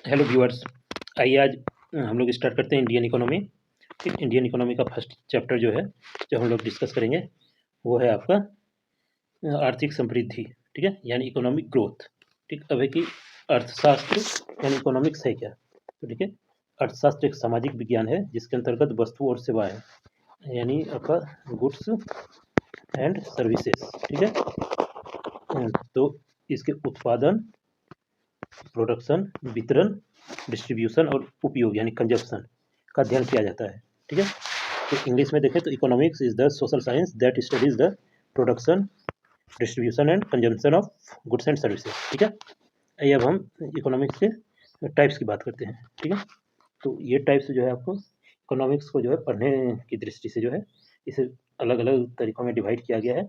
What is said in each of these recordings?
Hello viewers. आइए आज हम लोग स्टार्ट करते हैं इंडियन इकोनॉमी। ठीक, इंडियन इकोनॉमी का फर्स्ट चैप्टर जो है, जो हम लोग डिस्कस करेंगे वो है आपका आर्थिक समृद्धि। ठीक है, यानी इकोनॉमिक ग्रोथ। ठीक, अब है कि अर्थशास्त्र यानी इकोनॉमिक्स है क्या। तो ठीक है, अर्थशास्त्र एक सामाजिक विज्ञान है जिसके अंतर्गत वस्तु और सेवाएं यानी आपका गुड्स एंड सर्विसेज। ठीक है, तो इसके उत्पादन, प्रोडक्शन, वितरण, डिस्ट्रीब्यूशन और उपयोग यानी कंजप्शन का अध्ययन किया जाता है। ठीक है, तो इंग्लिश में देखें तो economics is the social science that studies the production, distribution and consumption of goods and services. ठीक है, आइए अब हम इकोनॉमिक्स के टाइप्स की बात करते हैं। ठीक है, तो ये टाइप्स जो है आपको इकोनॉमिक्स को जो है पढ़ने की दृष्टि से जो है इसे अलग अलग तरीक़ों में डिवाइड किया गया है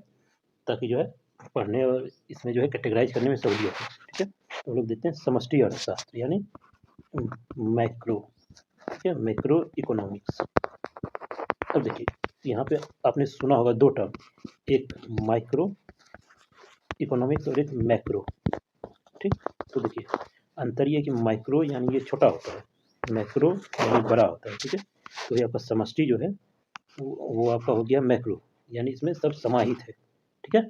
ताकि जो है पढ़ने और इसमें जो है कैटेगराइज करने में सहूलियत है। ठीक है, तो हम लोग देखते हैं समष्टि अर्थशास्त्र यानी मैक्रो। ठीक है, मैक्रो इकोनॉमिक्स। अब देखिए यहाँ पे आपने सुना होगा दो टर्म, एक माइक्रो इकोनॉमिक्स और एक मैक्रो। ठीक, तो देखिए अंतर ये कि माइक्रो यानी ये छोटा होता है, मैक्रो यानी बड़ा होता है। ठीक है, तो ये आपका समष्टि जो है वो आपका हो गया मैक्रो, यानी इसमें सब समाहित है। ठीक है,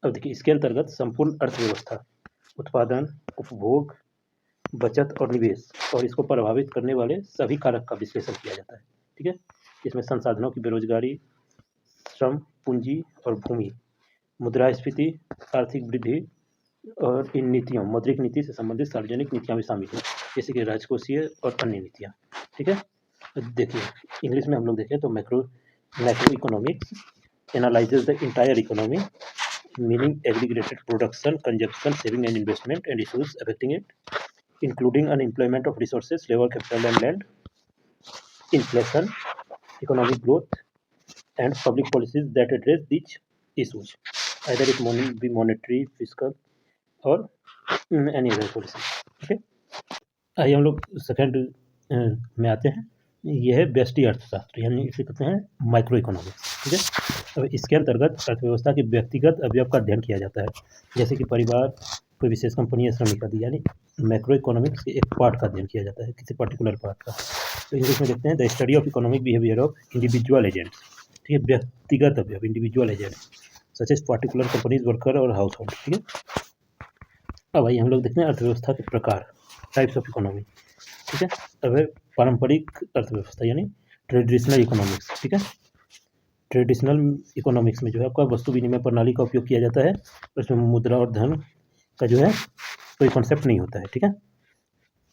अब देखिए इसके अंतर्गत संपूर्ण अर्थव्यवस्था, उत्पादन, उपभोग, बचत और निवेश और इसको प्रभावित करने वाले सभी कारक का विश्लेषण किया जाता है। ठीक है, इसमें संसाधनों की बेरोजगारी, श्रम, पूंजी और भूमि, मुद्रास्फीति, आर्थिक वृद्धि और इन नीतियों, मौद्रिक नीति से संबंधित सार्वजनिक नीतियां भी शामिल हैं, जैसे कि राजकोषीय और अन्य नीतियां। ठीक है, देखिए इंग्लिश में हम लोग देखें तो macro economics analyses the entire economy meaning aggregated production, consumption, saving and investment and issues affecting it, including unemployment of resources, labor capital and land, inflation, economic growth, and public policies that address these issues, either it be monetary, fiscal, or any other policy. Okay, आइए हम लोग second में आते हैं। यह है व्यष्टि अर्थशास्त्र यानी इसे कहते हैं माइक्रो इकोनॉमिक्स। ठीक है, अब इसके अंतर्गत अर्थव्यवस्था के व्यक्तिगत अवयव का अध्ययन किया जाता है, जैसे कि परिवार, कोई विशेष कंपनी या श्रमिक आदि, यानी मैक्रो इकोनॉमिक्स के एक पार्ट का अध्ययन किया जाता है, किसी पर्टिकुलर पार्ट का। तो इंग्लिश में देखते हैं the study of economic behaviour of individual agents. ठीक है, व्यक्तिगत अवयव individual agent such as particular companies, worker और हाउस होल्ड। ठीक है, अब आइए हम लोग देखते हैं अर्थव्यवस्था के प्रकार, टाइप्स ऑफ इकोनॉमी। ठीक है, अब है पारंपरिक अर्थव्यवस्था यानी ट्रेडिशनल इकोनॉमिक्स। ठीक है, ट्रेडिशनल इकोनॉमिक्स में जो है आपका वस्तु विनिमय प्रणाली का उपयोग किया जाता है, उसमें मुद्रा और धन का जो है कोई कॉन्सेप्ट नहीं होता है। ठीक है,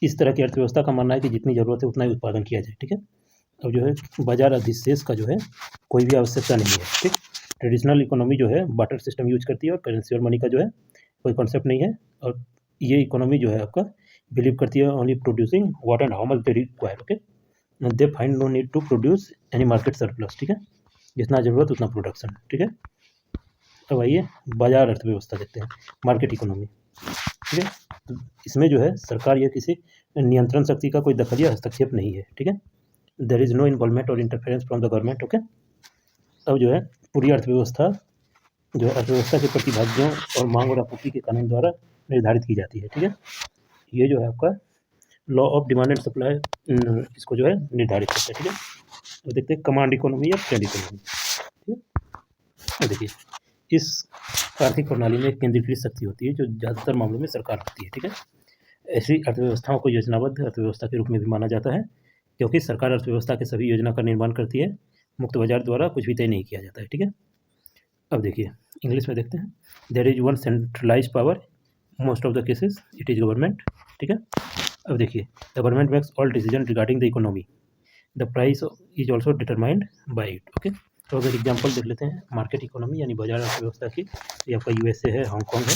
इस तरह की अर्थव्यवस्था का मानना है कि जितनी ज़रूरत है उतना ही उत्पादन किया जाए। ठीक है, अब जो है बाजार अधिशेष का जो है कोई भी आवश्यकता नहीं है। ठीक, ट्रेडिशनल इकोनॉमी जो है बाटर सिस्टम यूज करती है और करेंसी और मनी का जो है कोई कॉन्सेप्ट नहीं है, और ये इकोनॉमी जो है आपका बिलीव करती है only producing what and how much they require. Okay, they find no need to produce any market surplus. ठीक है, जितना ज़रूरत उतना प्रोडक्शन। ठीक है, अब आइए बाजार अर्थव्यवस्था देखते हैं, मार्केट इकोनॉमी। ठीक है, तो इसमें जो है सरकार या किसी नियंत्रण शक्ति का कोई दखल या हस्तक्षेप नहीं है। ठीक है, देयर इज़ नो इन्वॉल्वमेंट और interference from the government. Okay, अब जो है पूरी अर्थव्यवस्था जो है अर्थव्यवस्था के प्रतिभागियों और मांग और आपूर्ति के कानून द्वारा निर्धारित की जाती है। ठीक है, ये जो है आपका law of demand and supply इसको जो है निर्धारित करता है। ठीक है, तो देखते हैं कमांड इकोनॉमी या ट्रेड इकोनॉमी। ठीक है, तो देखिए इस आर्थिक प्रणाली में केंद्रीकृत शक्ति होती है जो ज़्यादातर मामलों में सरकार होती है। ठीक है, ऐसी अर्थव्यवस्थाओं को योजनाबद्ध अर्थव्यवस्था के रूप में भी माना जाता है, क्योंकि सरकार अर्थव्यवस्था के सभी योजना का निर्माण करती है, मुक्त बाजार द्वारा कुछ भी तय नहीं किया जाता है। ठीक है, अब देखिए इंग्लिश में देखते हैं, there is one centralise power, most of the cases it is government. ठीक है, अब देखिए the government makes all decision regarding the economy, the price is also determined by it. Okay, तो अगर एग्जाम्पल देख लेते हैं मार्केट इकोनॉमी यानी बाजार अर्थव्यवस्था की, ये आपका यूएसए है, हांगकॉन्ग है।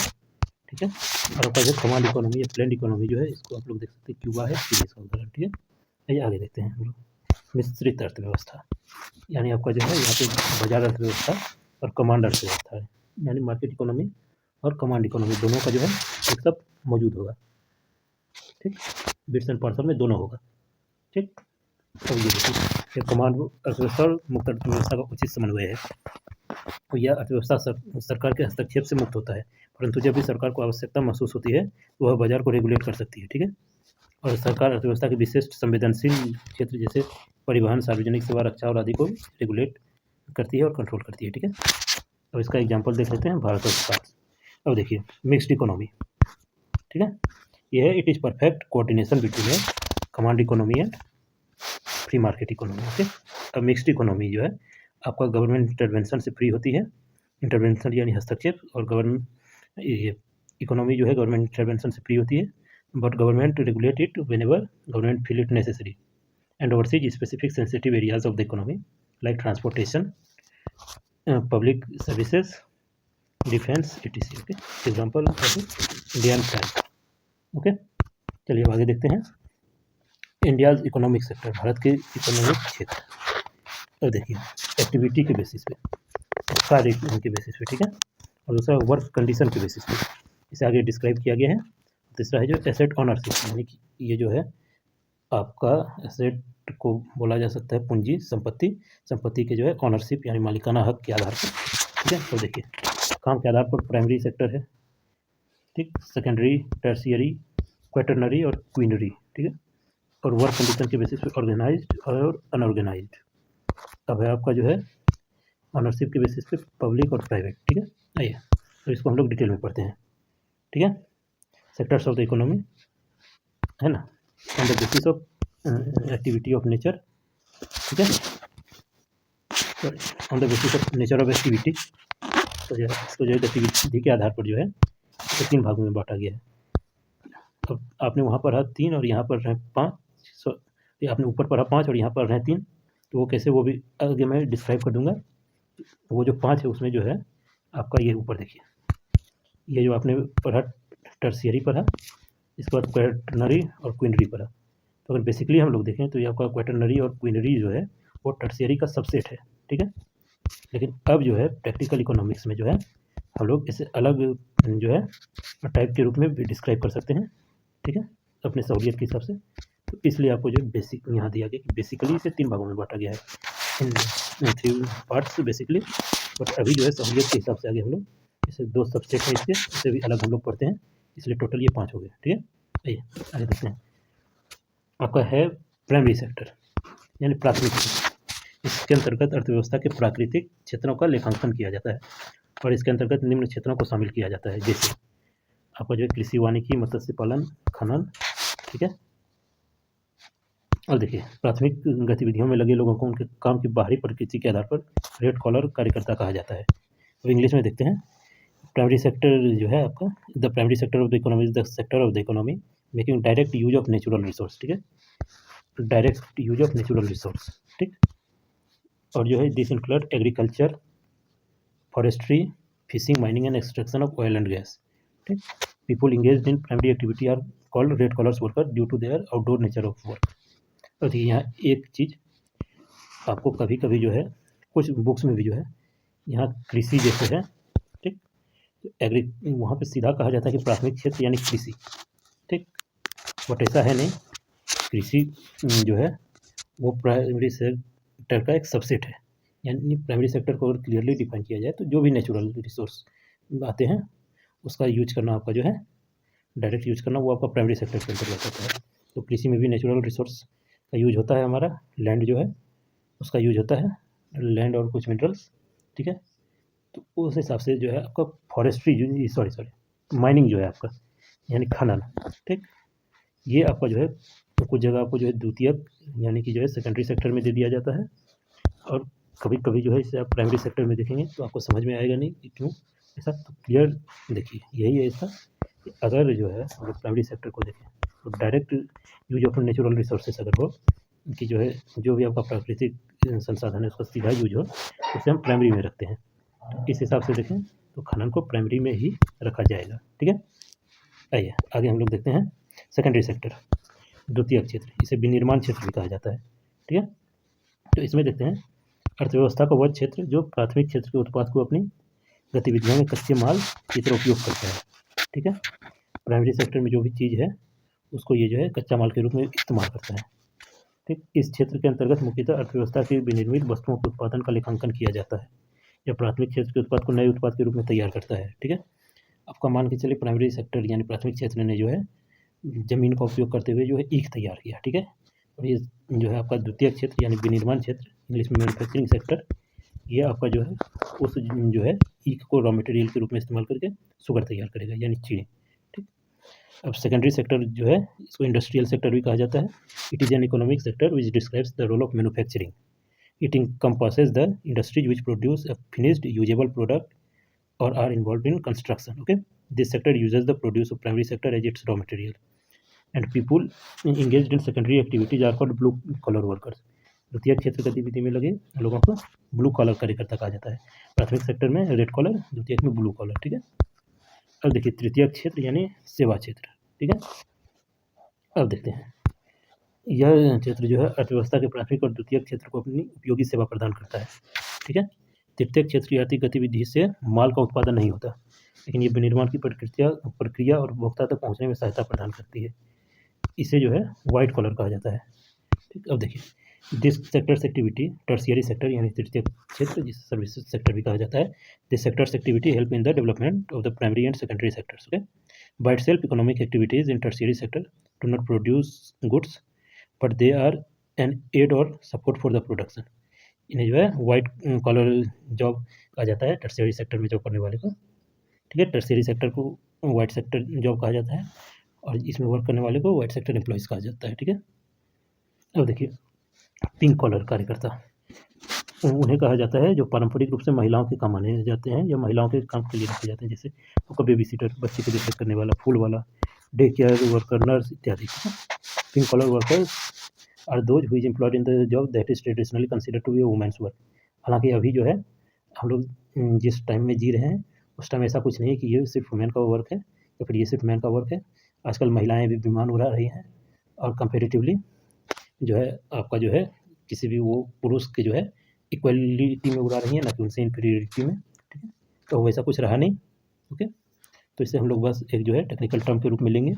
ठीक है, और आपका जो कमांड इकोनॉमी या प्लेन इकोनॉमी जो है इसको आप लोग देख सकते हैं, क्यूबा है, चीन इसका उदाहरण। ठीक है, आइए आगे देखते हैं हम लोग मिश्रित अर्थव्यवस्था, यानी आपका जो है यहाँ पे बाजार अर्थव्यवस्था और कमांड अर्थव्यवस्था है, यानी मार्केट इकोनॉमी और कमांड इकोनॉमी दोनों का जो है एक सब मौजूद होगा। ठीक, बिट्स एंड पार्सल में दोनों होगा। ठीक, अब ये देखिए कमांड अर्थव्यवस्था और मुक्त अर्थव्यवस्था का उचित समन्वय है, तो यह अर्थव्यवस्था सरकार के हस्तक्षेप से मुक्त होता है, परंतु जब भी सरकार को आवश्यकता महसूस होती है तो वह बाजार को रेगुलेट कर सकती है। ठीक है, और सरकार अर्थव्यवस्था के विशिष्ट संवेदनशील क्षेत्र जैसे परिवहन, सार्वजनिक सेवा, रक्षा और आदि को रेगुलेट करती है और कंट्रोल करती है। ठीक है, अब इसका एग्जाम्पल देख लेते हैं भारत और फ्रांस। अब देखिए मिक्स्ड इकोनॉमी, ठीक है, ये है it is perfect coordination between command economy and free market economy. Okay, अब मिक्स्ड इकोनॉमी जो है आपका गवर्नमेंट इंटरवेंशन से फ्री होती है, इंटरवेंशन यानी हस्तक्षेप, और गवर्नमेंट ये इकोनॉमी जो है गवर्नमेंट इंटरवेंशन से फ्री होती है, but government regulate it whenever government feel it necessary and overseas specific sensitive areas of the economy like transportation, public services, defence etc। Okay, example Indian flag. Okay, चलिए अब आगे देखते हैं India's economic sector, Bharat के economic क्षेत्र। अब देखिए activity के बेसिस पे, कार्य के बेसिस पे, ठीक है, और दूसरा वर्क कंडीशन के बेसिस पे, इसे आगे डिस्क्राइब किया गया है। तीसरा है जो एसेट ऑनरशिप, यानी कि ये जो है आपका एसेट को बोला जा सकता है पूंजी संपत्ति, संपत्ति के जो है ऑनरशिप यानी मालिकाना हक के आधार पर। ठीक है, तो देखिए काम के आधार पर प्राइमरी सेक्टर है, ठीक, सेकेंडरी, टर्शियरी, क्वेटरनरी और क्वीनरी। ठीक है, और वर्क कंडीशन के बेसिस पे ऑर्गेनाइज्ड और अनऑर्गेनाइज्ड। अब है आपका जो है ऑनरशिप के बेसिस पे पब्लिक और प्राइवेट। ठीक है, आइए तो इसको हम लोग डिटेल में पढ़ते हैं। ठीक है, सेक्टर्स ऑफ द इकोनॉमी है ना, on the basis of activity of nature. ठीक है, on the basis of nature of activity, तो जो है इसको जो है गतिविधि के आधार पर जो है तो 3 भागों में बांटा गया है। तो आपने वहाँ पढ़ा 3 और यहाँ पर रहे 5, आपने ऊपर पढ़ा 5 और यहाँ पर रहे 3, तो वो कैसे वो भी आगे मैं डिस्क्राइब कर दूंगा। वो जो 5 है उसमें जो है आपका ये ऊपर देखिए, ये जो आपने पढ़ा टर्शियरी पढ़ा, इसके बाद क्वेटरनरी और क्वीनरी पढ़ा। तो अगर बेसिकली हम लोग देखें तो ये आपका क्वेटरनरी और क्वीनरी जो है वो टर्शियरी का सबसेट है। ठीक है, लेकिन अब जो है प्रैक्टिकल इकोनॉमिक्स में जो है हम लोग इसे अलग जो है टाइप के रूप में भी डिस्क्राइब कर सकते हैं। ठीक है, अपने सहूलियत के हिसाब से। तो इसलिए आपको जो बेसिक यहाँ दिया गया कि बेसिकली इसे 3 भागों में बांटा गया है, इन 3 पार्ट्स बेसिकली, बट अभी जो है सहूलियत के हिसाब से आगे हम लोग इसे 2 सबसेट है इसके, इसे भी अलग हम लोग पढ़ते हैं, इसलिए टोटल ये 5 हो गए। ठीक है, आइए आगे देखते हैं। आपका है प्राइमरी सेक्टर यानी प्राथमिक क्षेत्र। इसके अंतर्गत अर्थव्यवस्था के प्राकृतिक क्षेत्रों का लेखांकन किया जाता है और इसके अंतर्गत निम्न क्षेत्रों को शामिल किया जाता है, जैसे आपका जो है कृषि, वानिकी, मत्स्य पालन, खनन। ठीक है, और देखिए प्राथमिक गतिविधियों में लगे लोगों को उनके काम की बाहरी प्रकृति के आधार पर रेड कॉलर कार्यकर्ता कहा जाता है। तो इंग्लिश में देखते हैं प्राइमरी सेक्टर जो है आपका, the primary sector of the economy is the sector of the economy making direct use of natural resource. ठीक है, direct use of natural resource. ठीक, और जो है this include agriculture, forestry, fishing, mining and extraction of oil and gas. ठीक, people engaged in primary activity are called red collars worker due to their outdoor nature of work. और देखिए यहाँ एक चीज़ आपको कभी कभी जो है कुछ बुक्स में भी जो है यहाँ कृषि जैसे है, ठीक, तो एग्री वहाँ पे सीधा कहा जाता है कि प्राथमिक क्षेत्र यानी कृषि। ठीक, बट ऐसा है नहीं, कृषि जो है वो प्राइमरी सेक्टर का एक सबसेट है। यानी प्राइमरी सेक्टर को अगर क्लियरली डिफाइन किया जाए तो जो भी नेचुरल रिसोर्स आते हैं उसका यूज करना आपका जो है डायरेक्ट यूज करना वो आपका प्राइमरी सेक्टर के अंतर्गत होता है। तो कृषि में भी नेचुरल रिसोर्स का यूज होता है, हमारा लैंड जो है उसका यूज होता है, लैंड और कुछ मिनरल्स। ठीक है, तो उस हिसाब से जो है आपका फॉरेस्ट्री सॉरी माइनिंग जो है आपका यानी खनन। ठीक, ये आपका जो है तो कुछ जगह आपको जो है द्वितीयक यानी कि जो है सेकेंडरी सेक्टर में दे दिया जाता है, और कभी कभी जो है इसे आप प्राइमरी सेक्टर में देखेंगे तो आपको समझ में आएगा नहीं कि क्यों ऐसा। तो क्लियर देखिए यही है इसका, अगर जो है अगर प्राइमरी सेक्टर को देखें तो direct use of natural resources अगर हो कि जो है जो भी आपका प्राकृतिक संसाधन है उसका सीधा यूज हो तो उसे हम प्राइमरी में रखते हैं। इस हिसाब से देखें तो खनन को प्राइमरी में ही रखा जाएगा। ठीक है, आइए आगे हम लोग देखते हैं सेकेंडरी सेक्टर, द्वितीयक क्षेत्र, इसे विनिर्माण क्षेत्र भी कहा जाता है। ठीक है, तो इसमें देखते हैं अर्थव्यवस्था का वह क्षेत्र जो प्राथमिक क्षेत्र के उत्पाद को अपनी गतिविधियों में कच्चे माल की तरह उपयोग करता है। ठीक है, प्राइमरी सेक्टर में जो भी चीज़ है उसको ये जो है कच्चा माल के रूप में इस्तेमाल करता है। ठीक, इस क्षेत्र के अंतर्गत मुख्यतः अर्थव्यवस्था की विनिर्मित वस्तुओं के उत्पादन का लेखांकन किया जाता है या प्राथमिक क्षेत्र के उत्पाद को नए उत्पाद के रूप में तैयार करता है। ठीक है, आपका मान के चलिए प्राइमरी सेक्टर यानी प्राथमिक क्षेत्र ने जो है ज़मीन का उपयोग करते हुए जो है ईख तैयार किया, ठीक है। और ये जो है आपका द्वितीयक क्षेत्र यानी विनिर्माण क्षेत्र, इंग्लिश में मैन्युफैक्चरिंग सेक्टर, ये आपका जो है उस जो है ईख को रॉ मटेरियल के रूप में इस्तेमाल करके शुगर तैयार करेगा यानी चीनी, ठीक। अब सेकेंडरी सेक्टर जो है इसको इंडस्ट्रियल सेक्टर भी कहा जाता है। It is an economic sector which describes the role of manufacturing. It encompasses the industries which produce a finished usable product or are involved in construction. Okay, this sector uses the produce of primary sector as its raw material, and people engaged in secondary activities are called blue collar workers. द्वितीय क्षेत्र गतिविधि में लगे लोगों को blue collar कार्यकर्ता कहा जाता है। प्राथमिक सेक्टर में रेड कॉलर, द्वितीय में ब्लू कॉलर, ठीक है। अब देखिए तृतीय क्षेत्र यानी सेवा क्षेत्र, ठीक है। अब देखते हैं यह क्षेत्र जो है अर्थव्यवस्था के प्राथमिक और द्वितीय क्षेत्र को अपनी उपयोगी सेवा प्रदान करता है, ठीक है। तृतीय क्षेत्र की आर्थिक गतिविधि से माल का उत्पादन नहीं होता, लेकिन ये विनिर्माण की प्रक्रिया और उपभोक्ता तक पहुंचने में सहायता प्रदान करती है। इसे जो है वाइट कॉलर कहा जाता है, ठीक। अब देखिए this sectors activity tertiary sector यानी तृतीय क्षेत्र जिसे सर्विस सेक्टर भी कहा जाता है। This sectors activity help in the development of the primary and secondary sectors. Okay, by itself economic activities in tertiary sector do not produce goods but they are an aid or support for the production. इन्हें जो है white collar job कहा जाता है tertiary sector में job करने वाले को, ठीक है। टर्शियरी सेक्टर को वाइट सेक्टर जॉब कहा जाता है और इसमें वर्क करने वाले को वाइट सेक्टर एम्प्लॉयज़ कहा जाता है, ठीक है। अब देखिए पिंक कॉलर कार्यकर्ता उन्हें कहा जाता है जो पारंपरिक रूप से महिलाओं के काम माने जाते हैं या महिलाओं के काम के लिए रखे जाते हैं, जैसे आपका बेबी सीटर, बच्चे की देखरेख करने वाला, फूल वाला, डे केयर वर्कर, नर्स इत्यादि। Pink collar workers are those who is employed in the job that is traditionally considered to be women's work. हालांकि अभी जो है हम लोग जिस टाइम में जी रहे हैं उस टाइम ऐसा कुछ नहीं है कि ये सिर्फ वुमेन का वर्क है या फिर ये सिर्फ मैन का वर्क है। आजकल महिलाएं भी विमान उड़ा रही हैं और कंपेरेटिवली जो है आपका जो है किसी भी वो पुरुष के जो है इक्वलिटी में उड़ा रही है, ना कि उनसे इन्फीरियरिटी में, ठीक है। तो वैसा कुछ रहा नहीं, ओके। तो इसे हम लोग बस एक जो है टेक्निकल टर्म के रूप में लेंगे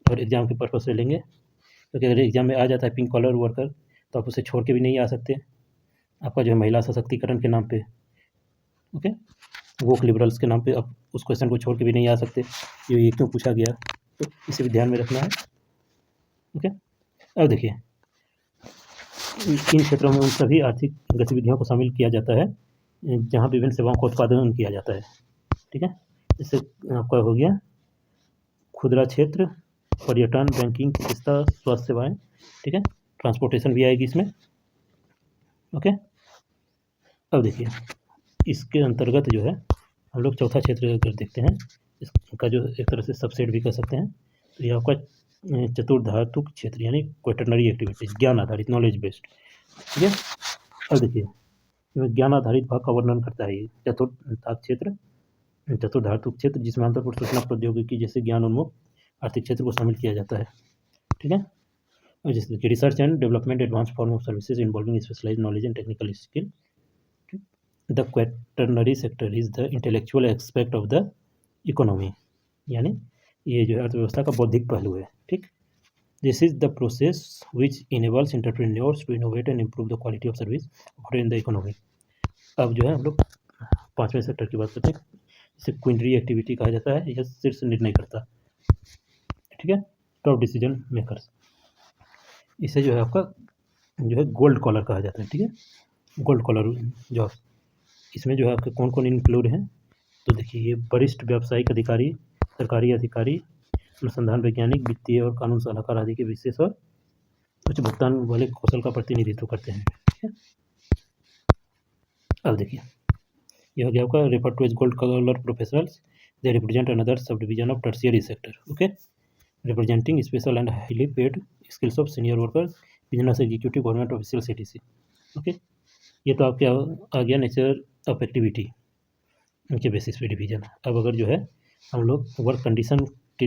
और एग्ज़ाम के पर्पज़ से लेंगे, क्योंकि अगर एग्ज़ाम में आ जाता है पिंक कॉलर वर्कर तो आप उसे छोड़ के भी नहीं आ सकते, आपका जो है महिला सशक्तिकरण के नाम पे, ओके, वोक लिबरल्स के नाम पे आप उस क्वेश्चन को छोड़ के भी नहीं आ सकते, ये क्यों पूछा गया, तो इसे भी ध्यान में रखना है, ओके। अब देखिए इन क्षेत्रों में उन सभी आर्थिक गतिविधियों को शामिल किया जाता है जहाँ विभिन्न सेवाओं का उत्पादन किया जाता है, ठीक है। जैसे आपका हो गया खुदरा क्षेत्र, पर्यटन, बैंकिंग, चिकित्सा, स्वास्थ्य सेवाएं, ठीक है। ट्रांसपोर्टेशन भी आएगी इसमें, ओके। अब देखिए इसके अंतर्गत जो है हम लोग चौथा क्षेत्र अगर देखते हैं, इसका जो एक तरह से सबसेट भी कर सकते हैं, तो ये आपका चतुर्धातुक क्षेत्र यानी क्वेटरनरी एक्टिविटीज, ज्ञान आधारित, नॉलेज बेस्ड, ठीक है। अब देखिए ज्ञान आधारित भाग का वर्णन करता है ये चतुर्धातुक क्षेत्र जिसमें आमतौर पर सूचना प्रौद्योगिकी जैसे ज्ञान उन्मुख आर्थिक क्षेत्र को शामिल किया जाता है, ठीक है। और जैसे कि research and development, advance form of services involving specialised knowledge and technical skill. The quaternary sector is the intellectual aspect of the economy, यानी ये जो है अर्थव्यवस्था का बौद्धिक पहलू है, ठीक। This is the process which enables entrepreneurs to innovate and improve the quality of service offered in the economy. अब जो है हम लोग पाँचवें सेक्टर की बात करते हैं, इसे क्विनरी एक्टिविटी कहा जाता है, यह शीर्ष निर्णय करता, ठीक है, टॉप डिसीजन मेकर्स। इसे जो है आपका जो है गोल्ड कॉलर कहा जाता है, ठीक है, गोल्ड कॉलर जॉब। इसमें जो है आपके कौन कौन इंक्लूड हैं, तो देखिए ये वरिष्ठ व्यावसायिक अधिकारी, सरकारी अधिकारी, अनुसंधान वैज्ञानिक, वित्तीय और कानून सलाहकार आदि के विशेष और उच्च भुगतान वाले कौशल का प्रतिनिधित्व करते हैं, ठीक है। अब देखिए यह हो गया आपका refer to as gold collar professionals, they represent another sub division of tertiary sector, okay, representing special and highly paid skills of senior workers, business executive, government official, etc, okay. ये तो आपके आ गया नेचर ऑफ एक्टिविटी के basis पे डिवीजन। अब अगर जो है हम लोग वर्क कंडीशन के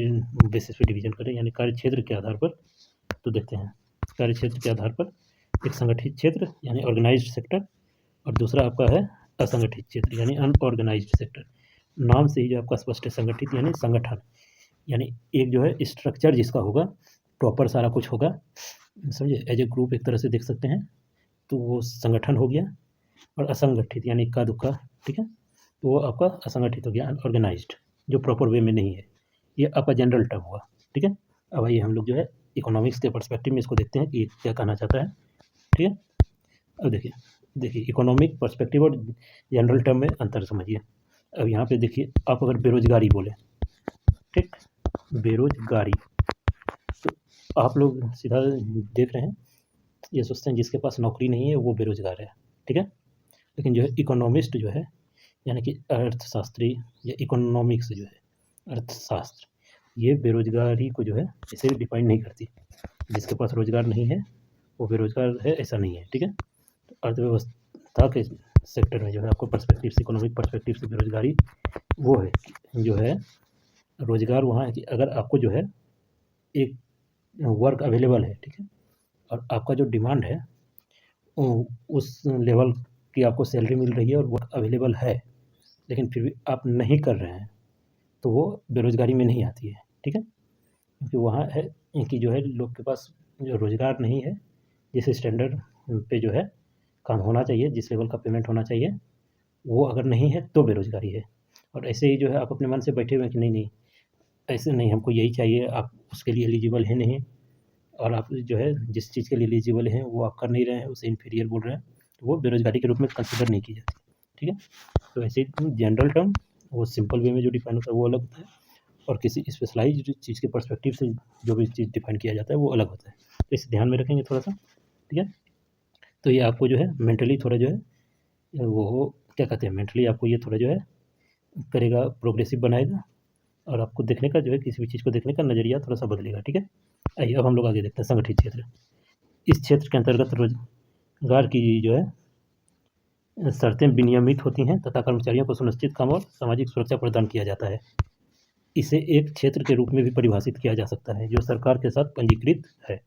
बेसिस पे डिवीजन करें यानी कार्य क्षेत्र के आधार पर, तो देखते हैं कार्य क्षेत्र के आधार पर एक संगठित क्षेत्र यानी ऑर्गेनाइज्ड सेक्टर और दूसरा आपका है असंगठित क्षेत्र यानी अनऑर्गेनाइज्ड सेक्टर। नाम से ही जो आपका स्पष्ट है, संगठित यानी संगठन, यानी एक जो है स्ट्रक्चर जिसका होगा, प्रॉपर सारा कुछ होगा, समझे, एज ए ग्रुप एक तरह से देख सकते हैं, तो वो संगठन हो गया। और असंगठित यानी इक्का दुक्का, ठीक है, तो वो आपका असंगठित हो गया, अनऑर्गेनाइज्ड, जो प्रॉपर वे में नहीं है, ये आपका जनरल टर्म हुआ, ठीक है। अब आइए हम लोग जो है इकोनॉमिक्स के पर्सपेक्टिव में इसको देखते हैं कि क्या कहना चाहता है। ठीक है, अब देखिए इकोनॉमिक पर्सपेक्टिव और जनरल टर्म में अंतर समझिए। अब यहाँ पे देखिए, आप अगर बेरोजगारी बोले, ठीक, बेरोजगारी, तो आप लोग सीधा देख रहे हैं, ये सोचते हैं जिसके पास नौकरी नहीं है वो बेरोजगार है। ठीक है, लेकिन जो है इकोनॉमिस्ट जो है, यानी कि अर्थशास्त्री या इकोनॉमिक्स जो है अर्थशास्त्र, ये बेरोजगारी को जो है इसे डिफाइन नहीं करती। जिसके पास रोजगार नहीं है वो बेरोजगार है, ऐसा नहीं है। ठीक है, तो अर्थव्यवस्था के सेक्टर में जो है आपको पर्सपेक्टिव से, इकोनॉमिक पर्सपेक्टिव से बेरोजगारी वो है जो है, रोजगार वहाँ है कि अगर आपको जो है एक वर्क अवेलेबल है, ठीक है, और आपका जो डिमांड है उस लेवल की आपको सैलरी मिल रही है और वर्क अवेलेबल है, लेकिन फिर भी आप नहीं कर रहे हैं, तो वो बेरोजगारी में नहीं आती है। ठीक है, क्योंकि वहाँ है कि जो है लोग के पास जो रोज़गार नहीं है, जिस स्टैंडर्ड पे जो है काम होना चाहिए, जिस लेवल का पेमेंट होना चाहिए, वो अगर नहीं है तो बेरोजगारी है। और ऐसे ही जो है आप अपने मन से बैठे हुए हैं कि नहीं नहीं ऐसे नहीं, हमको यही चाहिए, आप उसके लिए एलिजिबल है नहीं, और आप जो है जिस चीज़ के लिए एलिजिबल हैं वो आप कर नहीं रहे हैं, उसे इन्फीरियर बोल रहे हैं, तो वो बेरोजगारी के रूप में कंसिडर नहीं की जाती। ठीक है, तो ऐसे जनरल टर्म वो सिंपल वे में जो डिफाइन होता है वो अलग होता है, और किसी स्पेशलाइज्ड चीज़ के पर्सपेक्टिव से जो भी चीज़ डिफाइन किया जाता है वो अलग होता है। तो इसे ध्यान में रखेंगे थोड़ा सा। ठीक है, तो ये आपको जो है मेंटली थोड़ा जो है वो क्या कहते हैं, मेंटली आपको ये थोड़ा जो है करेगा, प्रोग्रेसिव बनाएगा, और आपको देखने का जो है किसी भी चीज़ को देखने का नज़रिया थोड़ा सा बदलेगा। ठीक है, आइए अब हम लोग आगे देखते हैं संगठित क्षेत्र। इस क्षेत्र के अंतर्गत रोजगार की जो है शर्तें विनियमित होती हैं तथा कर्मचारियों को सुनिश्चित काम और सामाजिक सुरक्षा प्रदान किया जाता है। इसे एक क्षेत्र के रूप में भी परिभाषित किया जा सकता है जो सरकार के साथ पंजीकृत है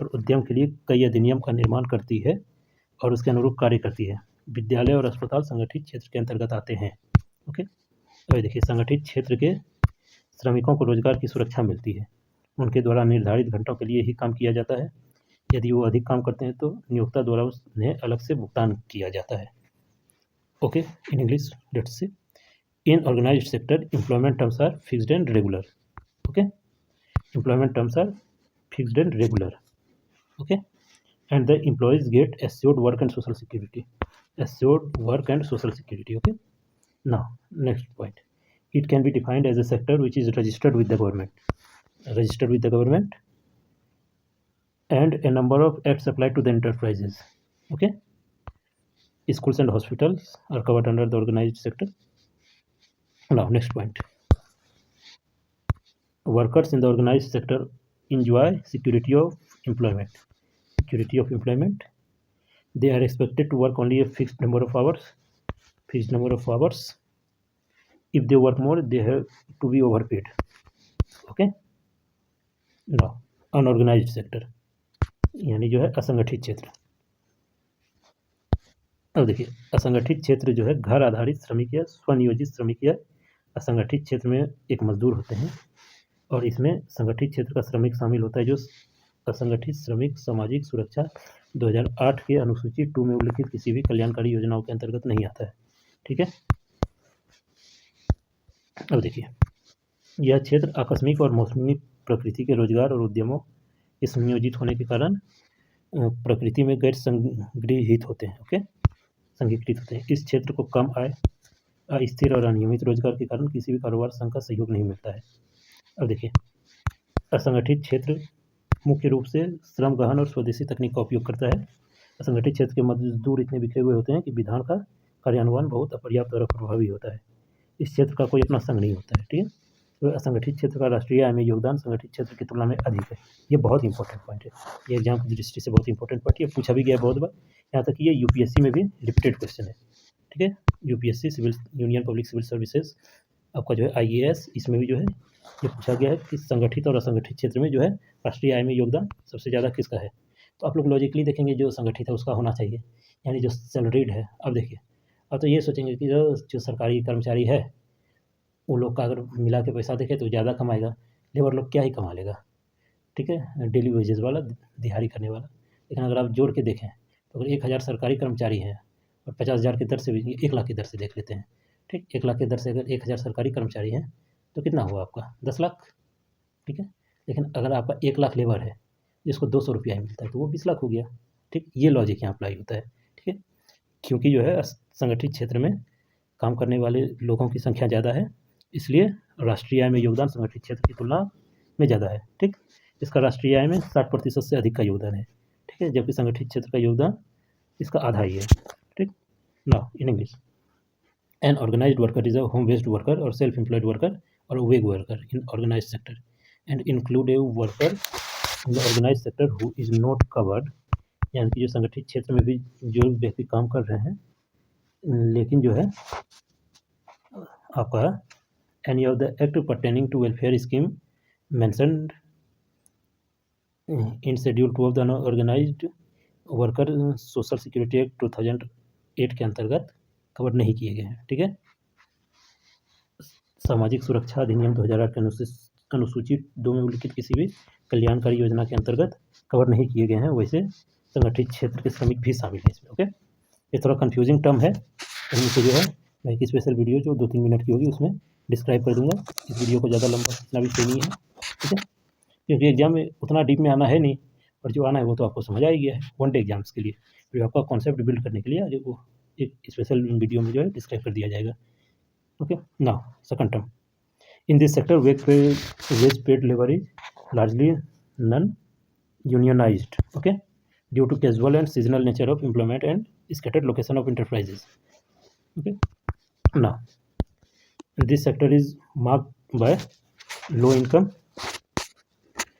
और उद्यम के लिए कई अधिनियम का निर्माण करती है और उसके अनुरूप कार्य करती है। विद्यालय और अस्पताल संगठित क्षेत्र के अंतर्गत आते हैं। ओके, अब देखिए संगठित क्षेत्र के श्रमिकों को रोजगार की सुरक्षा मिलती है, उनके द्वारा निर्धारित घंटों के लिए ही काम किया जाता है। यदि वो अधिक काम करते हैं तो नियोक्ता द्वारा उन्हें अलग से भुगतान किया जाता है। Okay, in English let's say, in organized sector employment terms are fixed and regular. Okay, employment terms are fixed and regular. Okay, and the employees get assured work and social security, assured work and social security. Okay, now next point, it can be defined as a sector which is registered with the government, registered with the government, and a number of acts applied to the enterprises. Okay, schools and hospitals are covered under the organized sector. Now next point, workers in the organized sector enjoy security of employment. Security of employment. They are expected to work only a fixed number of hours. Fixed number of hours. If they work more, they have to be overpaid. Okay. Now, unorganised sector यानी जो है असंगठित क्षेत्र। अब देखिए असंगठित क्षेत्र जो है घर आधारित श्रमिक या स्वनियोजित श्रमिक या असंगठित क्षेत्र में एक मजदूर होते हैं, और इसमें संगठित क्षेत्र का श्रमिक शामिल होता है जो असंगठित श्रमिक सामाजिक सुरक्षा 2008 के अनुसूची 2 में उल्लिखित किसी भी कल्याणकारी योजनाओं के अंतर्गत नहीं आता है। ठीक है, अब देखिए यह क्षेत्र आकस्मिक और मौसमी प्रकृति के रोजगार और उद्यमों के संयोजित होने के कारण प्रकृति में गैर संगृहित होते हैं। ओके, संगीकृत होते हैं। इस क्षेत्र को कम आय, अस्थिर और अनियमित रोजगार के कारण किसी भी कारोबार संघ का सहयोग नहीं मिलता है। अब देखिए असंगठित क्षेत्र मुख्य रूप से श्रम गहन और स्वदेशी तकनीक का उपयोग करता है। असंगठित क्षेत्र के मजदूर इतने बिखरे हुए होते हैं कि विधान का कार्यान्वयन बहुत अपर्याप्त और अप्रभावी होता है। इस क्षेत्र का कोई अपना संघ नहीं होता है। ठीक है, तो असंगठित क्षेत्र का राष्ट्रीय आय में योगदान संगठित क्षेत्र की तुलना में अधिक है। ये बहुत इंपॉर्टेंट पॉइंट है, ये एग्जाम की दृष्टि से बहुत इंपॉर्टेंट पॉइंट है, पूछा भी गया बहुत बार, यहाँ तक कि ये यूपीएससी में भी रिपीटेड क्वेश्चन है। ठीक है, UPSC civil union public civil services आपका जो है IAS, इसमें भी जो है ये पूछा गया है कि संगठित और असंगठित क्षेत्र में जो है राष्ट्रीय आय में योगदान सबसे ज़्यादा किसका है। तो आप लोग लॉजिकली देखेंगे जो संगठित है उसका होना चाहिए, यानी जो सैलरीड है। अब देखिए अब तो ये सोचेंगे कि जो सरकारी कर्मचारी है उन लोग का अगर मिला के पैसा देखें तो ज़्यादा कमाएगा, लेबर लोग क्या ही कमा लेगा। ठीक है, डेली वेजेस वाला, दिहाड़ी करने वाला। लेकिन अगर आप जोड़ के देखें तो अगर 1000 सरकारी कर्मचारी हैं और 50,000 की दर से भी 1 लाख की दर से देख लेते हैं, ठीक, 1 लाख की दर से अगर 1000 सरकारी कर्मचारी हैं तो कितना हुआ आपका 10 लाख। ठीक है, लेकिन अगर आपका 1 लाख लेबर है जिसको 200 रुपया ही मिलता है तो वो 20 लाख हो गया। ठीक, ये लॉजिक यहाँ अप्लाई होता है। ठीक है, क्योंकि जो है संगठित क्षेत्र में काम करने वाले लोगों की संख्या ज़्यादा है, इसलिए राष्ट्रीय आय में योगदान संगठित क्षेत्र की तुलना में ज़्यादा है। ठीक, इसका राष्ट्रीय आय में 60% से अधिक का योगदान है। ठीक है, जबकि संगठित क्षेत्र का योगदान इसका आधा ही है। ठीक, now in English, an organised worker is a home based worker or self employed worker or wage worker in organised sector and include a worker in the organised sector who is not covered, यानी कि जो संगठित क्षेत्र में भी जो व्यक्ति काम कर रहे हैं लेकिन जो है आपका any of the act pertaining to welfare scheme mentioned in schedule 2 of the organised worker social security act 2008 के अंतर्गत कवर नहीं किए गए हैं। ठीक है, सामाजिक सुरक्षा अधिनियम 2008 के अनुसूची 2 में उल्लिखित किसी भी कल्याणकारी योजना के अंतर्गत कवर नहीं किए गए हैं, वैसे संगठित क्षेत्र के श्रमिक भी शामिल हैं इसमें। ओके, ये थोड़ा कंफ्यूजिंग टर्म है, इनको जो है मैं एक स्पेशल वीडियो जो 2-3 मिनट की होगी उसमें डिस्क्राइब कर दूंगा। इस वीडियो को ज़्यादा लंबा इतना भी सही नहीं है। ठीक है, क्योंकि एग्जाम में उतना डीप में आना है नहीं, और जो आना है वो तो आपको समझ आ ही गया है वन डे एग्जाम्स के लिए। फिर आपका कॉन्सेप्ट बिल्ड करने के लिए आज वो एक स्पेशल वीडियो में जो है डिस्क्राइब कर दिया जाएगा। Okay, now second term, in this sector wage paid labor is largely non unionized, okay, due to casual and seasonal nature of employment and scattered location of enterprises. Okay, now this sector is marked by low income,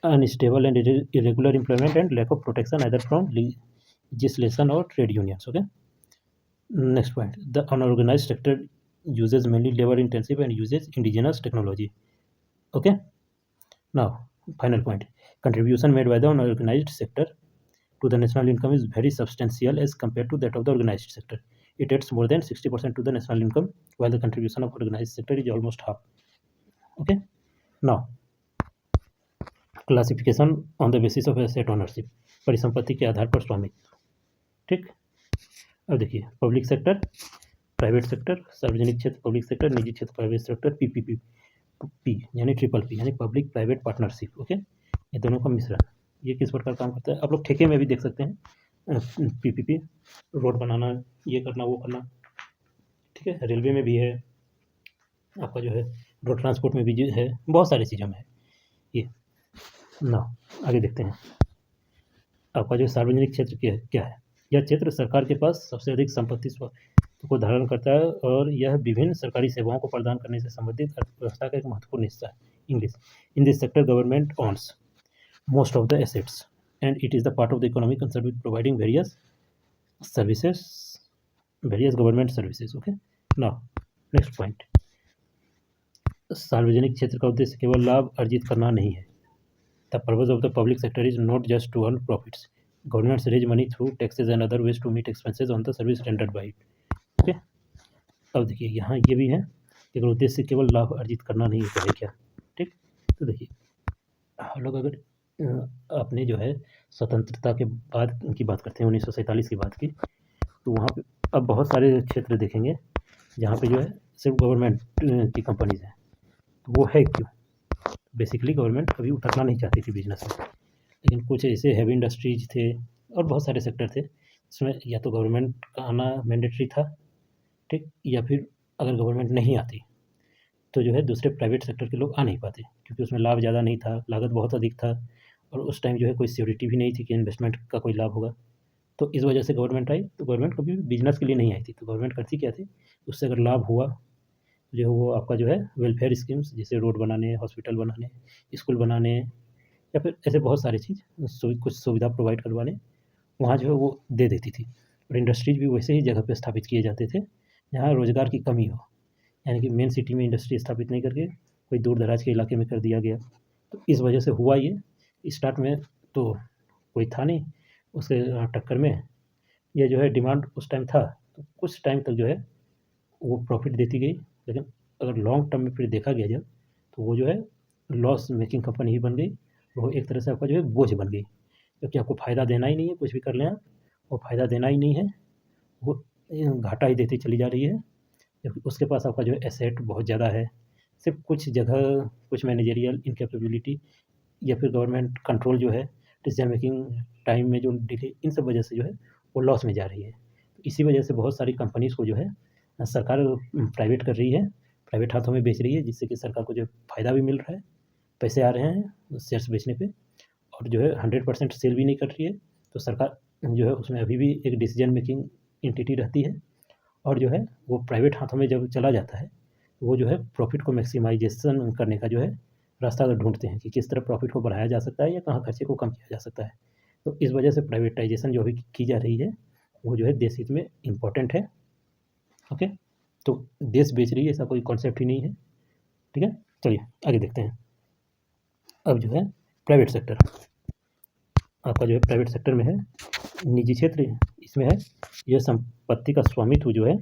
unstable and irregular employment and lack of protection either from legislation or trade unions. Okay, next point, the unorganized sector uses mainly labor intensive and uses indigenous technology. Okay, now final point, contribution made by the unorganized sector to the national income is very substantial as compared to that of the organized sector. It adds more than 60% to the national income, while the contribution of organized sector is almost half. Okay, now classification on the basis of asset ownership, परिसंपत्ति के आधार पर स्वामित्व। ठीक, अब देखिए, public sector, private sector, सार्वजनिक क्षेत्र public sector, निजी क्षेत्र प्राइवेट सेक्टर, पीपीपी पी यानी ट्रिपल पी यानी पब्लिक प्राइवेट पार्टनरशिप। ओके, ये दोनों का मिश्रण, ये किस प्रकार काम करता है आप लोग ठेके में भी देख सकते हैं। पीपीपी, रोड बनाना, ये करना, वो करना। ठीक है, रेलवे में भी है, आपका जो है रोड ट्रांसपोर्ट में भी जो है, बहुत सारी चीज़ों में है ये ना। आगे देखते हैं, आपका जो सार्वजनिक क्षेत्र क्या है, यह क्षेत्र सरकार के पास सबसे अधिक संपत्ति को धारण करता है और यह विभिन्न सरकारी सेवाओं को प्रदान करने से संबंधित अर्थव्यवस्था का एक महत्वपूर्ण हिस्सा है। English, in this sector government owns most of the assets and it is the part of the economy concern with providing various services, various government services. Okay, now next point, सार्वजनिक क्षेत्र का उद्देश्य केवल लाभ अर्जित करना नहीं है। The purpose of the public sector is not just to earn profits. Governments raise money through taxes and other ways to meet expenses on the service rendered by it. Okay, अब देखिए यहाँ ये भी है कि अगर उद्देश्य केवल लाभ अर्जित करना नहीं है तो है क्या। ठीक, तो देखिए हम लोग अगर अपने जो है स्वतंत्रता के बाद की बात करते हैं, 1947 की बात की, तो वहाँ पे अब बहुत सारे क्षेत्र देखेंगे जहाँ पे जो है सिर्फ गवर्नमेंट की कंपनीज हैं। तो वो है क्यों? बेसिकली गवर्नमेंट कभी उतरना नहीं चाहती थी बिजनेस में, लेकिन कुछ ऐसे हैवी इंडस्ट्रीज थे और बहुत सारे सेक्टर थे जिसमें या तो गवर्नमेंट का आना मैंडेटरी था, ठीक, या फिर अगर गवर्नमेंट नहीं आती तो जो है दूसरे प्राइवेट सेक्टर के लोग आ नहीं पाते, क्योंकि उसमें लाभ ज़्यादा नहीं था, लागत बहुत अधिक था, और उस टाइम जो है कोई सिक्योरिटी भी नहीं थी कि इन्वेस्टमेंट का कोई लाभ होगा। तो इस वजह से गवर्नमेंट आई, तो गवर्नमेंट कभी भी बिजनेस के लिए नहीं आई थी। तो गवर्नमेंट करती क्या थी, उससे अगर लाभ हुआ जो है वो आपका जो है वेलफेयर स्कीम्स, जैसे रोड बनाने, हॉस्पिटल बनाने, स्कूल बनाने, या फिर ऐसे बहुत सारी चीज़ कुछ सुविधा प्रोवाइड करवाने, वहाँ जो है वो दे देती थी। और इंडस्ट्रीज भी वैसे ही जगह पे स्थापित किए जाते थे जहाँ रोज़गार की कमी हो, यानी कि मेन सिटी में इंडस्ट्री स्थापित नहीं करके कोई दूर दराज के इलाके में कर दिया गया। तो इस वजह से हुआ ये, स्टार्ट में तो कोई था नहीं, उसके टक्कर में ये जो है डिमांड उस टाइम था, तो कुछ टाइम तक जो है वो प्रॉफिट देती गई। लेकिन अगर लॉन्ग टर्म में फिर देखा गया जब, तो वो जो है लॉस मेकिंग कंपनी ही बन गई। वो एक तरह से आपका जो है बोझ बन गई, क्योंकि आपको फ़ायदा देना ही नहीं है, कुछ भी कर लें आप, वो फ़ायदा देना ही नहीं है, वो घाटा ही देती चली जा रही है। जबकि उसके पास आपका जो है एसेट बहुत ज़्यादा है, सिर्फ कुछ जगह, कुछ मैनेजरियल इनकेपेबिलिटी या फिर गवर्नमेंट कंट्रोल जो है डिसीजन मेकिंग टाइम में जो डिले, इन सब वजह से जो है वो लॉस में जा रही है। इसी वजह से बहुत सारी कंपनीज़ को जो है सरकार प्राइवेट कर रही है, प्राइवेट हाथों में बेच रही है, जिससे कि सरकार को जो फ़ायदा भी मिल रहा है, पैसे आ रहे हैं शेयर्स बेचने पे, और जो है 100% सेल भी नहीं कर रही है। तो सरकार जो है उसमें अभी भी एक डिसीजन मेकिंग एंटिटी रहती है, और जो है वो प्राइवेट हाथों में जब चला जाता है वो जो है प्रॉफिट को मैक्सिमाइजेशन करने का जो है रास्ता ढूंढते हैं कि किस तरह प्रॉफिट को बढ़ाया जा सकता है या कहाँ खर्चे को कम किया जा सकता है। तो इस वजह से प्राइवेटाइजेशन जो अभी की जा रही है वो जो है देश हित में इम्पोर्टेंट है। ओके, तो देश बेच रही है ऐसा कोई कॉन्सेप्ट ही नहीं है। ठीक है, चलिए आगे देखते हैं। अब जो है प्राइवेट सेक्टर, आपका जो है प्राइवेट सेक्टर में है निजी क्षेत्र, इसमें है यह संपत्ति का स्वामित्व जो है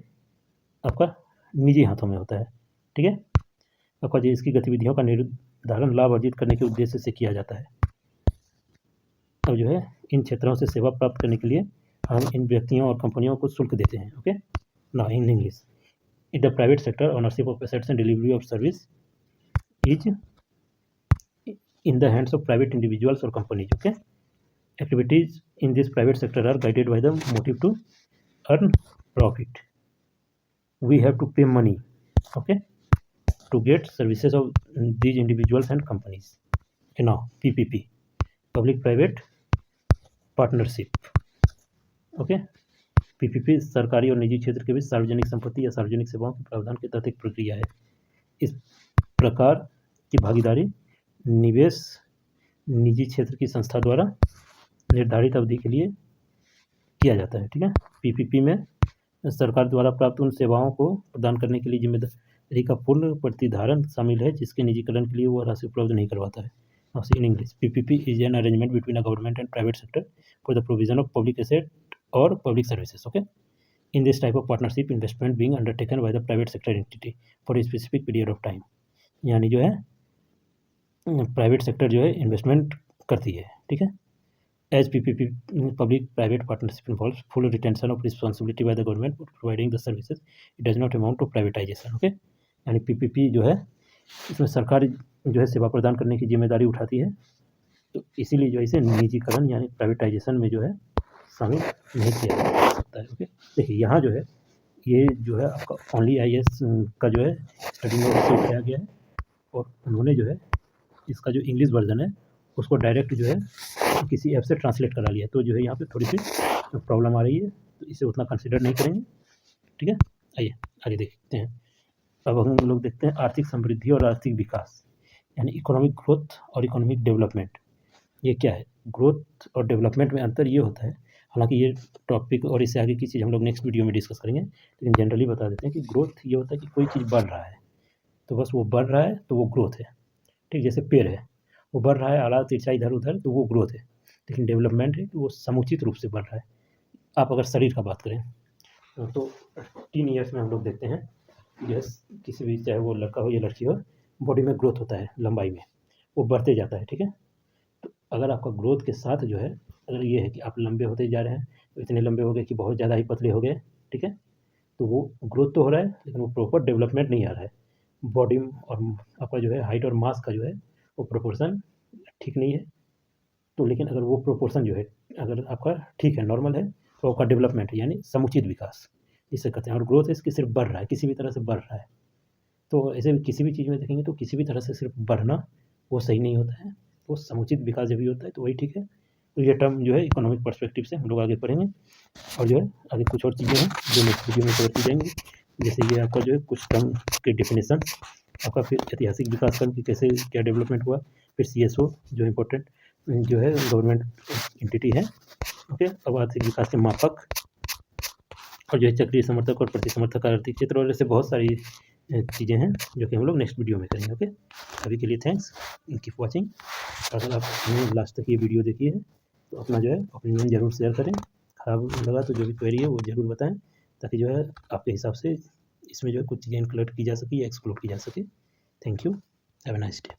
आपका निजी हाथों में होता है। ठीक है, आपका जो इसकी गतिविधियों का निर्धारण लाभ अर्जित करने के उद्देश्य से किया जाता है। अब जो है इन क्षेत्रों से सेवा प्राप्त करने के लिए हम इन व्यक्तियों और कंपनियों को शुल्क देते हैं। Okay, now in English, in the private sector ownership of assets and delivery of service is in the hands of private individuals or companies. Okay, activities in this private sector are guided by the motive to earn profit. We have to pay money, okay, to get services of these individuals and companies. Okay, now PPP, public private partnership. Okay, PPP सरकारी और निजी क्षेत्र के बीच सार्वजनिक संपत्ति या सार्वजनिक सेवाओं के प्रावधान के तहत एक प्रक्रिया है। इस प्रकार की भागीदारी निवेश निजी क्षेत्र की संस्था द्वारा निर्धारित अवधि के लिए किया जाता है। ठीक है, पीपीपी में सरकार द्वारा प्राप्त उन सेवाओं को प्रदान करने के लिए जिम्मेदारी का पूर्ण प्रतिधारण शामिल है जिसके निजीकरण के लिए वो राशि उपलब्ध नहीं करवाता है। In English, PPP is an arrangement between a government and private sector for the provision of public asset और public services. Okay, in this type of partnership investment being undertaken by the private sector entity for a specific period of time. यानी जो है private sector जो है investment करती है। ठीक है, as PPP public private partnership involves full retention of responsibility by the government for providing the services, it does not amount to privatisation. Okay, यानी पीपीपी जो है इसमें सरकार जो है सेवा प्रदान करने की जिम्मेदारी उठाती है, तो इसीलिए जो है इसे निजीकरण यानी प्राइवेटाइजेशन में जो है शामिल नहीं किया जा सकता है। ओके, देखिए यहाँ जो है ये जो है आपका ओनली IAS का जो है स्टडी नोट से उठाया गया है, और उन्होंने जो है इसका जो इंग्लिश वर्जन है उसको डायरेक्ट जो है किसी ऐप से ट्रांसलेट करा लिया, तो जो है यहाँ पे थोड़ी सी प्रॉब्लम आ रही है, तो इसे उतना कंसिडर नहीं करेंगे। ठीक है, आइए आगे देखते हैं। अब हम लोग देखते हैं आर्थिक समृद्धि और आर्थिक विकास, यानी इकोनॉमिक ग्रोथ और इकोनॉमिक डेवलपमेंट। ये क्या है? ग्रोथ और डेवलपमेंट में अंतर ये होता है, हालांकि ये टॉपिक और इससे आगे की चीज़ हम लोग नेक्स्ट वीडियो में डिस्कस करेंगे, लेकिन जनरली बता देते हैं कि ग्रोथ ये होता है कि कोई चीज़ बढ़ रहा है, तो बस वो बढ़ रहा है तो वो ग्रोथ है। ठीक, जैसे पेड़ है वो बढ़ रहा है आला तिरछा इधर उधर, तो वो ग्रोथ है। लेकिन डेवलपमेंट है कि वो समुचित रूप से बढ़ रहा है। आप अगर शरीर का बात करें तो 3 ईयर्स में हम लोग देखते हैं जैसे किसी भी, चाहे वो लड़का हो या लड़की हो, बॉडी में ग्रोथ होता है, लंबाई में वो बढ़ते जाता है। ठीक है, तो अगर आपका ग्रोथ के साथ जो है अगर ये है कि आप लंबे होते जा रहे हैं, तो इतने लंबे हो गए कि बहुत ज़्यादा ही पतले हो गए, ठीक है, तो वो ग्रोथ तो हो रहा है लेकिन वो प्रॉपर डेवलपमेंट नहीं आ रहा है। बॉडी और आपका जो है हाइट और मास का जो है वो प्रोपोर्शन ठीक नहीं है। तो लेकिन अगर वो प्रोपोर्शन जो है अगर आपका ठीक है, नॉर्मल है, तो आपका डेवलपमेंट है यानी समुचित विकास जिसे कहते हैं। और ग्रोथ इसकी सिर्फ बढ़ रहा है, किसी भी तरह से बढ़ रहा है। तो ऐसे किसी भी चीज़ में देखेंगे तो किसी भी तरह से सिर्फ बढ़ना वो सही नहीं होता है, वो समुचित विकास जब भी होता है तो वही ठीक है। तो ये टर्म जो है इकोनॉमिक पर्सपेक्टिव से हम लोग आगे पढ़ेंगे, और जो है आगे कुछ और चीज़ें हैं जो नेक्स्ट वीडियो में कवर की जाएंगी, जैसे ये आपका जो है कुछ टर्म के डेफिनेशन, आपका फिर ऐतिहासिक विकास कर्म की कैसे क्या डेवलपमेंट हुआ, फिर CSO जो इम्पोर्टेंट जो है गवर्नमेंट एंटिटी है। ओके, अब आर्थिक विकास के मापक, और जो है चक्रीय समर्थक और प्रतिसमर्थक आर्थिक क्षेत्र, और ऐसे बहुत सारी चीज़ें हैं जो कि हम लोग नेक्स्ट वीडियो में करेंगे। ओके, अभी के लिए थैंक्स, कीप वॉचिंग। अगर आपने लास्ट तक ये वीडियो देखी है तो अपना जो है ओपिनियन ज़रूर शेयर करें, खराब लगा तो जो भी क्वेरी है वो ज़रूर बताएं, ताकि जो है आपके हिसाब से इसमें जो है कुछ चीज़ें इंक्लूड की जा सके या एक्सक्लूड की जा सके। Thank you, have a nice day.